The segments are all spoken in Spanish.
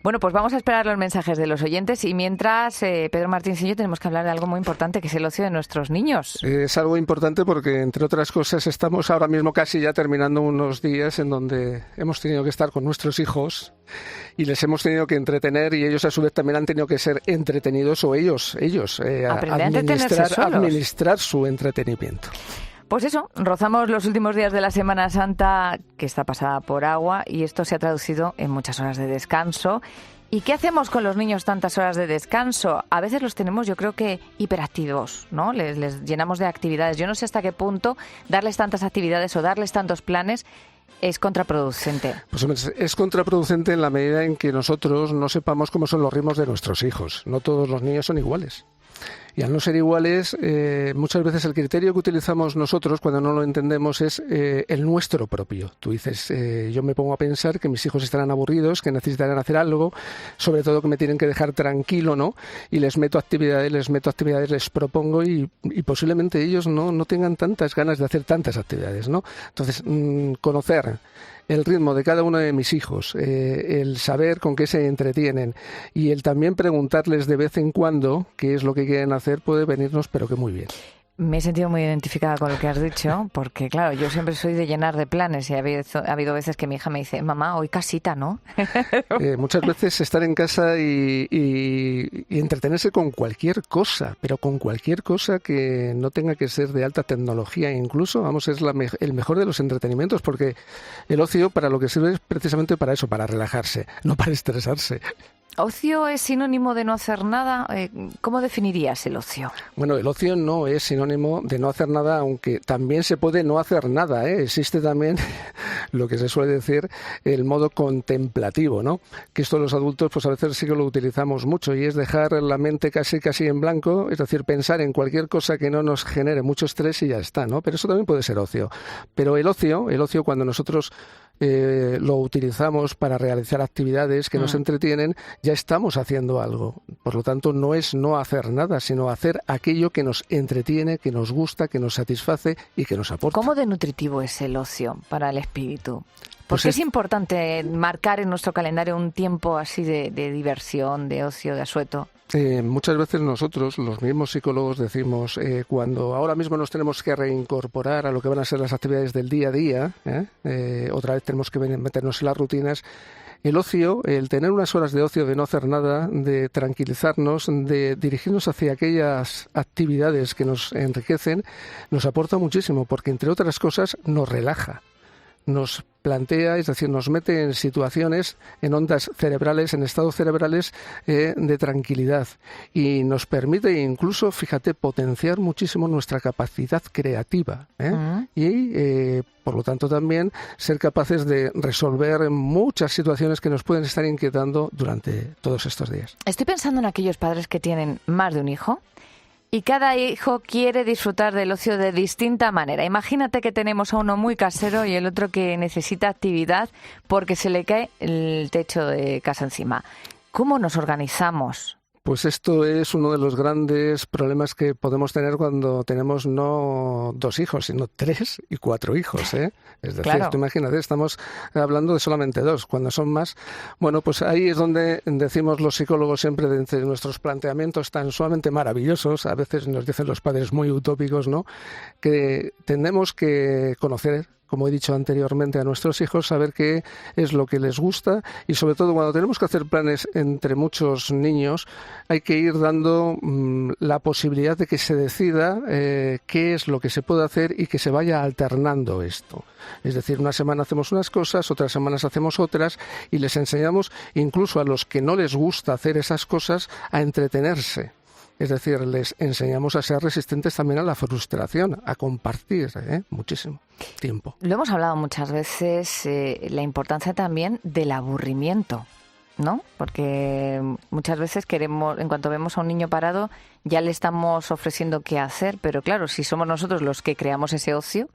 Bueno, pues vamos a esperar los mensajes de los oyentes y mientras, Pedro Martínez y yo tenemos que hablar de algo muy importante, que es el ocio de nuestros niños. Es algo importante porque, entre otras cosas, estamos ahora mismo casi ya terminando unos días en donde hemos tenido que estar con nuestros hijos y les hemos tenido que entretener y ellos a su vez también han tenido que ser entretenidos o ellos administrar su entretenimiento. Pues eso, rozamos los últimos días de la Semana Santa, que está pasada por agua, y esto se ha traducido en muchas horas de descanso. ¿Y qué hacemos con los niños tantas horas de descanso? A veces los tenemos, yo creo que hiperactivos, ¿no? Les llenamos de actividades. Yo no sé hasta qué punto darles tantas actividades o darles tantos planes es contraproducente. Pues es contraproducente en la medida en que nosotros no sepamos cómo son los ritmos de nuestros hijos. No todos los niños son iguales. Y al no ser iguales, muchas veces el criterio que utilizamos nosotros cuando no lo entendemos es el nuestro propio. Tú dices, yo me pongo a pensar que mis hijos estarán aburridos, que necesitarán hacer algo, sobre todo que me tienen que dejar tranquilo, ¿no? Y les meto actividades, les propongo y posiblemente ellos no tengan tantas ganas de hacer tantas actividades, ¿no? Entonces, conocer el ritmo de cada uno de mis hijos, el saber con qué se entretienen y el también preguntarles de vez en cuando qué es lo que quieren hacer puede venirnos, pero que muy bien. Me he sentido muy identificada con lo que has dicho, porque claro, yo siempre soy de llenar de planes y ha habido veces que mi hija me dice, mamá, hoy casita, ¿no? Muchas veces estar en casa y entretenerse con cualquier cosa, pero con cualquier cosa que no tenga que ser de alta tecnología incluso, vamos, es el mejor de los entretenimientos, porque el ocio para lo que sirve es precisamente para eso, para relajarse, no para estresarse. ¿Ocio es sinónimo de no hacer nada? ¿Cómo definirías el ocio? Bueno, el ocio no es sinónimo de no hacer nada, aunque también se puede no hacer nada, ¿eh? Existe también lo que se suele decir el modo contemplativo, ¿no? Que esto los adultos pues a veces sí que lo utilizamos mucho y es dejar la mente casi en blanco, es decir, pensar en cualquier cosa que no nos genere mucho estrés y ya está, ¿no? Pero eso también puede ser ocio. Pero el ocio cuando nosotros lo utilizamos para realizar actividades que nos entretienen, ya estamos haciendo algo. Por lo tanto, no es no hacer nada, sino hacer aquello que nos entretiene, que nos gusta, que nos satisface y que nos aporta. ¿Cómo de nutritivo es el ocio para el espíritu? ¿Por qué es importante marcar en nuestro calendario un tiempo así de diversión, de ocio, de asueto? Muchas veces nosotros, los mismos psicólogos, decimos cuando ahora mismo nos tenemos que reincorporar a lo que van a ser las actividades del día a día, otra vez tenemos que meternos en las rutinas. El ocio, el tener unas horas de ocio, de no hacer nada, de tranquilizarnos, de dirigirnos hacia aquellas actividades que nos enriquecen, nos aporta muchísimo porque, entre otras cosas, nos relaja. Nos plantea, es decir, nos mete en situaciones, en ondas cerebrales, en estados cerebrales de tranquilidad y nos permite incluso, fíjate, potenciar muchísimo nuestra capacidad creativa y, por lo tanto, también ser capaces de resolver muchas situaciones que nos pueden estar inquietando durante todos estos días. Estoy pensando en aquellos padres que tienen más de un hijo y cada hijo quiere disfrutar del ocio de distinta manera. Imagínate que tenemos a uno muy casero y el otro que necesita actividad porque se le cae el techo de casa encima. ¿Cómo nos organizamos? Pues esto es uno de los grandes problemas que podemos tener cuando tenemos no 2 hijos, sino 3 y 4 hijos, ¿eh? Es decir, claro. Tú imagínate, estamos hablando de solamente 2, cuando son más. Bueno, pues ahí es donde decimos los psicólogos siempre de entre nuestros planteamientos tan sumamente maravillosos, a veces nos dicen los padres muy utópicos, ¿no? Que tenemos que conocer, como he dicho anteriormente, a nuestros hijos, saber qué es lo que les gusta y sobre todo cuando tenemos que hacer planes entre muchos niños hay que ir dando la posibilidad de que se decida qué es lo que se puede hacer y que se vaya alternando esto. Es decir, una semana hacemos unas cosas, otras semanas hacemos otras y les enseñamos incluso a los que no les gusta hacer esas cosas a entretenerse. Es decir, les enseñamos a ser resistentes también a la frustración, a compartir muchísimo tiempo. Lo hemos hablado muchas veces, la importancia también del aburrimiento, ¿no? Porque muchas veces queremos, en cuanto vemos a un niño parado, ya le estamos ofreciendo qué hacer, pero claro, si somos nosotros los que creamos ese ocio,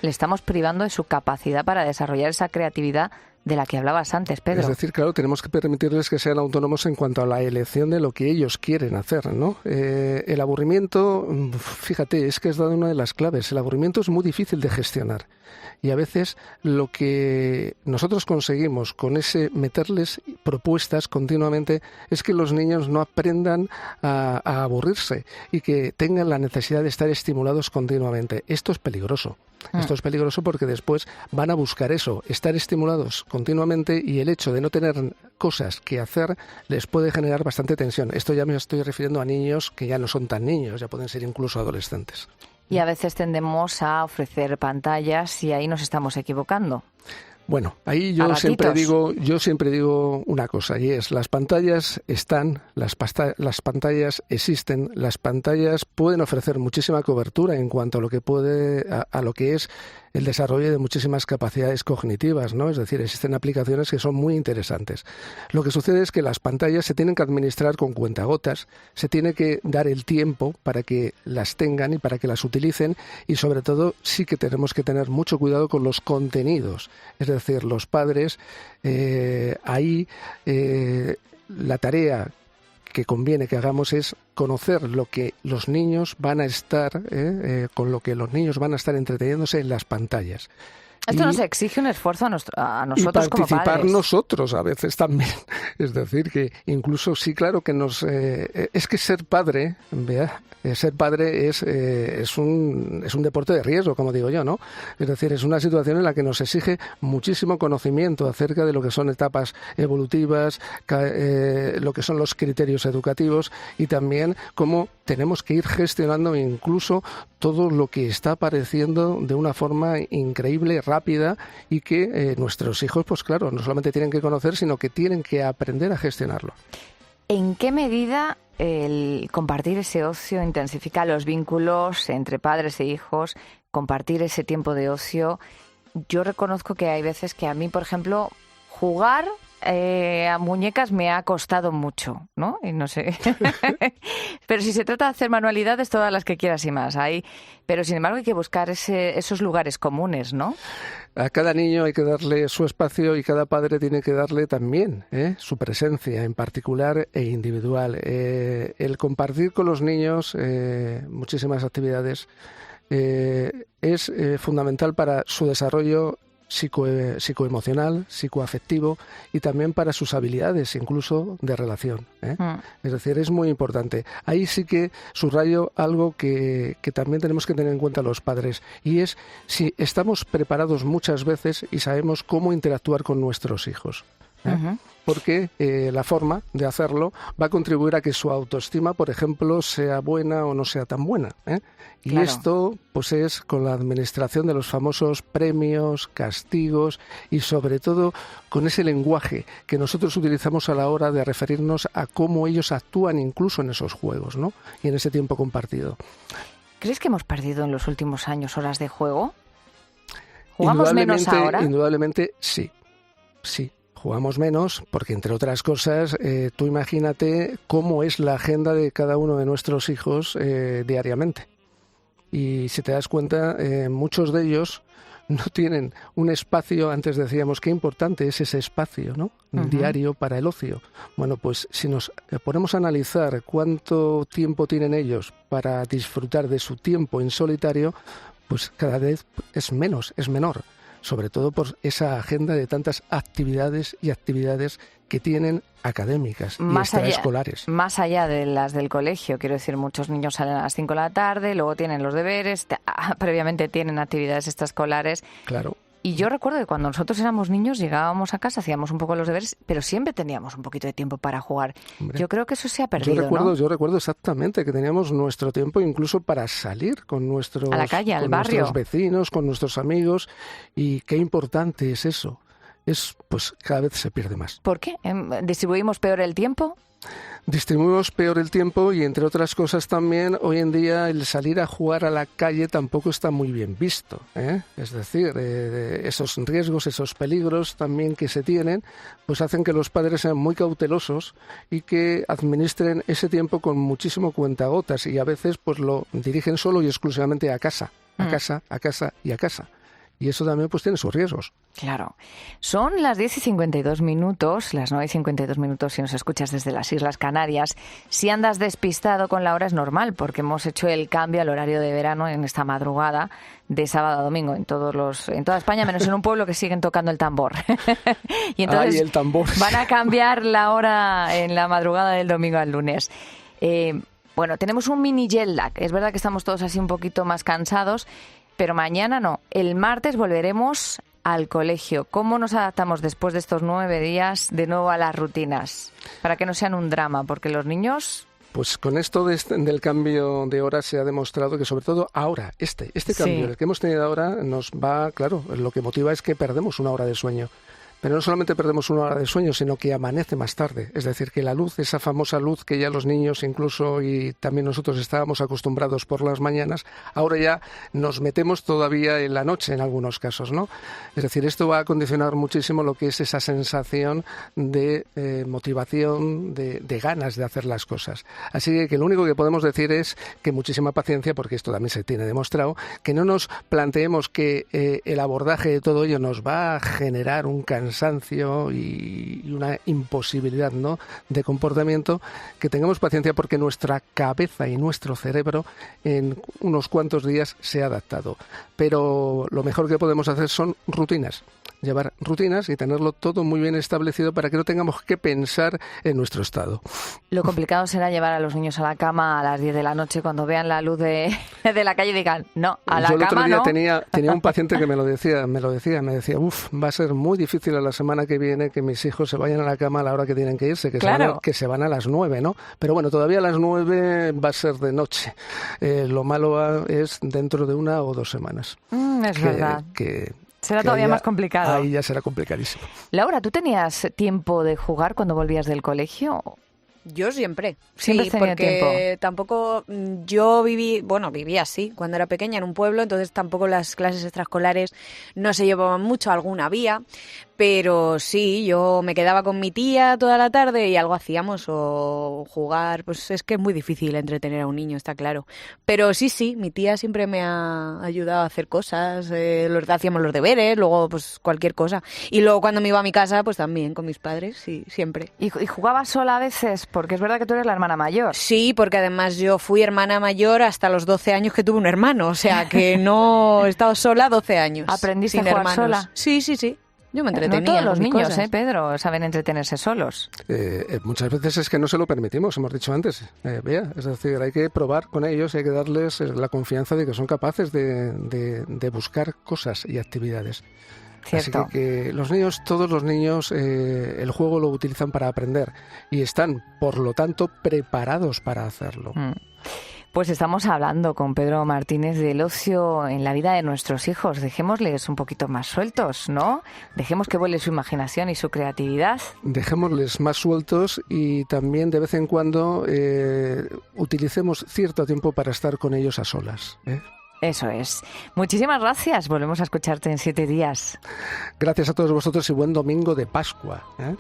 le estamos privando de su capacidad para desarrollar esa creatividad de la que hablabas antes, Pedro. Es decir, claro, tenemos que permitirles que sean autónomos en cuanto a la elección de lo que ellos quieren hacer, ¿no? El aburrimiento, fíjate, es que has dado una de las claves. El aburrimiento es muy difícil de gestionar. Y a veces lo que nosotros conseguimos con ese meterles propuestas continuamente es que los niños no aprendan a aburrirse y que tengan la necesidad de estar estimulados continuamente. Esto es peligroso. Esto es peligroso porque después van a buscar eso, estar estimulados continuamente, y el hecho de no tener cosas que hacer les puede generar bastante tensión. Esto ya me estoy refiriendo a niños que ya no son tan niños, ya pueden ser incluso adolescentes. Y a veces tendemos a ofrecer pantallas y ahí nos estamos equivocando. Bueno, ahí yo siempre digo una cosa, y es: las pantallas están, las pantallas existen, las pantallas pueden ofrecer muchísima cobertura en cuanto a lo que a lo que es el desarrollo de muchísimas capacidades cognitivas, ¿no? Es decir, existen aplicaciones que son muy interesantes. Lo que sucede es que las pantallas se tienen que administrar con cuentagotas, se tiene que dar el tiempo para que las tengan y para que las utilicen, y sobre todo sí que tenemos que tener mucho cuidado con los contenidos. Es decir, los padres, la tarea que conviene que hagamos es conocer lo que los niños van a estar, con lo que los niños van a estar entreteniéndose en las pantallas. Esto nos exige un esfuerzo a nosotros como padres. Y participar nosotros a veces también. Es decir, que incluso sí, claro que es que ser padre, vea, ser padre es un deporte de riesgo, como digo yo, ¿no? Es decir, es una situación en la que nos exige muchísimo conocimiento acerca de lo que son etapas evolutivas, lo que son los criterios educativos, y también cómo tenemos que ir gestionando incluso todo lo que está apareciendo de una forma increíble, rápida, y que nuestros hijos, pues claro, no solamente tienen que conocer, sino que tienen que aprender a gestionarlo. ¿En qué medida el compartir ese ocio intensifica los vínculos entre padres e hijos, compartir ese tiempo de ocio? Yo reconozco que hay veces que a mí, por ejemplo, jugar a muñecas me ha costado mucho, ¿no? Y no sé. Pero si se trata de hacer manualidades, todas las que quieras y más. Pero sin embargo hay que buscar esos lugares comunes, ¿no? A cada niño hay que darle su espacio, y cada padre tiene que darle también su presencia en particular e individual. El compartir con los niños muchísimas actividades es fundamental para su desarrollo psicoemocional, psicoafectivo, y también para sus habilidades, incluso de relación. Es decir, es muy importante. Ahí sí que subrayo algo que también tenemos que tener en cuenta los padres, y es si estamos preparados muchas veces y sabemos cómo interactuar con nuestros hijos. Porque la forma de hacerlo va a contribuir a que su autoestima, por ejemplo, sea buena o no sea tan buena. Y claro, esto pues es con la administración de los famosos premios, castigos, y sobre todo con ese lenguaje que nosotros utilizamos a la hora de referirnos a cómo ellos actúan incluso en esos juegos, ¿no? Y en ese tiempo compartido. ¿Crees que hemos perdido en los últimos años horas de juego? ¿Jugamos menos ahora? Indudablemente sí. Sí. Jugamos menos porque, entre otras cosas, tú imagínate cómo es la agenda de cada uno de nuestros hijos diariamente. Y si te das cuenta, muchos de ellos no tienen un espacio. Antes decíamos qué importante es ese espacio, ¿no? Diario para el ocio. Bueno, pues si nos ponemos a analizar cuánto tiempo tienen ellos para disfrutar de su tiempo en solitario, pues cada vez es menor. Sobre todo por esa agenda de tantas actividades que tienen académicas y extraescolares. Más allá de las del colegio, quiero decir, muchos niños salen a las 5 de la tarde, luego tienen los deberes, previamente tienen actividades extraescolares. Claro. Y yo recuerdo que cuando nosotros éramos niños llegábamos a casa, hacíamos un poco los deberes, pero siempre teníamos un poquito de tiempo para jugar. Hombre, yo creo que eso se ha perdido, Yo recuerdo exactamente que teníamos nuestro tiempo incluso para salir con nuestros, a la calle, al barrio, nuestros vecinos, con nuestros amigos, y qué importante es eso. Pues cada vez se pierde más. ¿Por qué? ¿Distribuimos peor el tiempo? Distribuimos peor el tiempo, y entre otras cosas también hoy en día el salir a jugar a la calle tampoco está muy bien visto, Es decir, esos riesgos, esos peligros también que se tienen, pues hacen que los padres sean muy cautelosos y que administren ese tiempo con muchísimo cuentagotas, y a veces pues lo dirigen solo y exclusivamente a casa. y eso también pues tiene sus riesgos. Claro. Son las 10:52, las 9:52 si nos escuchas desde las Islas Canarias. Si andas despistado con la hora es normal, porque hemos hecho el cambio al horario de verano en esta madrugada de sábado a domingo en toda España, menos en un pueblo que siguen tocando el tambor. Y entonces el tambor. Van a cambiar la hora en la madrugada del domingo al lunes. Bueno, tenemos un mini jet lag. Es verdad que estamos todos así un poquito más cansados, pero mañana no. El martes volveremos al colegio. ¿Cómo nos adaptamos después de estos 9 días de nuevo a las rutinas? Para que no sean un drama, porque los niños... Pues con esto del cambio de hora se ha demostrado que sobre todo ahora, este cambio, el que hemos tenido ahora, nos va, claro, lo que motiva es que perdemos una hora de sueño. Pero no solamente perdemos una hora de sueño, sino que amanece más tarde. Es decir, que la luz, esa famosa luz que ya los niños incluso y también nosotros estábamos acostumbrados por las mañanas, ahora ya nos metemos todavía en la noche en algunos casos, ¿no? Es decir, esto va a condicionar muchísimo lo que es esa sensación de motivación, de ganas de hacer las cosas. Así que lo único que podemos decir es que muchísima paciencia, porque esto también se tiene demostrado, que no nos planteemos que el abordaje de todo ello nos va a generar un cansancio y una imposibilidad, ¿no?, de comportamiento, que tengamos paciencia porque nuestra cabeza y nuestro cerebro en unos cuantos días se ha adaptado. Pero lo mejor que podemos hacer son rutinas. Llevar rutinas y tenerlo todo muy bien establecido para que no tengamos que pensar en nuestro estado. Lo complicado será llevar a los niños a la cama a las 10 de la noche cuando vean la luz de la calle y digan, no, a la cama no. Yo el otro día tenía un paciente que me decía, va a ser muy difícil a la semana que viene que mis hijos se vayan a la cama a la hora que tienen que irse, que se van a las 9, ¿no? Pero bueno, todavía a las 9 va a ser de noche. Lo malo es dentro de 1 o 2 semanas. Es verdad. Será todavía más complicado. Ahí ya será complicadísimo. Laura, ¿tú tenías tiempo de jugar cuando volvías del colegio? Yo siempre. Siempre sí, has tenido porque tiempo. Tampoco yo vivía así, cuando era pequeña en un pueblo, entonces tampoco las clases extraescolares no se llevaban mucho, alguna había, pero sí, yo me quedaba con mi tía toda la tarde y algo hacíamos o jugar, pues es que es muy difícil entretener a un niño, está claro. Pero sí, mi tía siempre me ha ayudado a hacer cosas, hacíamos los deberes, luego pues cualquier cosa. Y luego cuando me iba a mi casa, pues también con mis padres, sí, siempre. ¿Y jugabas sola a veces? Porque es verdad que tú eres la hermana mayor. Sí, porque además yo fui hermana mayor hasta los 12 años que tuve un hermano, o sea que no he estado sola 12 años. ¿Aprendiste a jugar sola? Sí. Yo me entretenía. No todos los niños, cosas. Pedro, saben entretenerse solos. Muchas veces es que no se lo permitimos, hemos dicho antes. Es decir, hay que probar con ellos, hay que darles la confianza de que son capaces de buscar cosas y actividades. Cierto. Así que los niños, todos los niños, el juego lo utilizan para aprender y están, por lo tanto, preparados para hacerlo. Pues estamos hablando con Pedro Martínez del ocio en la vida de nuestros hijos. Dejémosles un poquito más sueltos, ¿no? Dejemos que vuele su imaginación y su creatividad. Dejémosles más sueltos y también de vez en cuando utilicemos cierto tiempo para estar con ellos a solas, ¿eh? Eso es. Muchísimas gracias. Volvemos a escucharte en 7 días. Gracias a todos vosotros y buen domingo de Pascua, ¿eh?